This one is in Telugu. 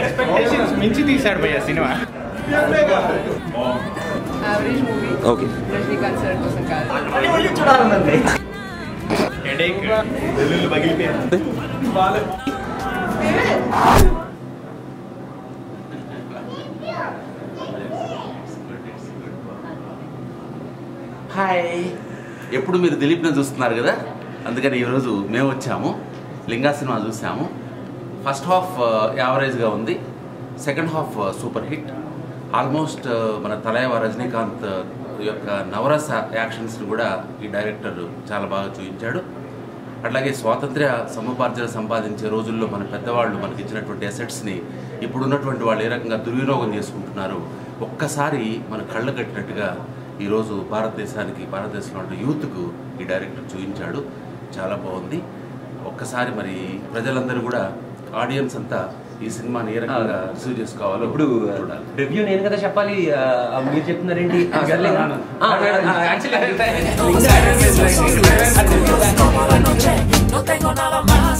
ఎక్స్పెక్టేషన్స్ మించి తీశాడు భయ్య cinema. Average movie. Okay. Rajinikanth sir కోసం కాదు. చూడాలండి. హెడేక్ వెల్లుల్లి పగిలిపోయింది. హాయ్. ఎప్పుడు మీరు దిలీప్ని చూస్తున్నారు కదా, అందుకని ఈరోజు మేము వచ్చాము. లింగా సినిమా చూసాము. ఫస్ట్ హాఫ్ యావరేజ్గా ఉంది, second half super hit. Almost మన తలైవ రజనీకాంత్ యొక్క నవరస యాక్షన్స్ని కూడా ఈ డైరెక్టర్ చాలా బాగా చూపించాడు. అట్లాగే స్వాతంత్ర్య సముపార్జన సంపాదించే రోజుల్లో మన పెద్దవాళ్ళు మనకి ఇచ్చినటువంటి అసెట్స్ని ఇప్పుడున్నటువంటి వాళ్ళు ఏ రకంగా దుర్వినియోగం చేసుకుంటున్నారు ఒక్కసారి మన కళ్ళు కట్టినట్టుగా ఈరోజు భారతదేశంలో ఉన్న యూత్కు ఈ డైరెక్టర్ చూపించాడు. చాలా బాగుంది. ఒక్కసారి మరి ప్రజలందరూ కూడా, ఆడియన్స్ అంతా ఈ సినిమాని ఏ రకంగా రిసీవ్ చేసుకోవాలో ఇప్పుడు రివ్యూ నేను కదా చెప్పాలి, మీరు చెప్తున్నారేంటి? No tengo nada más.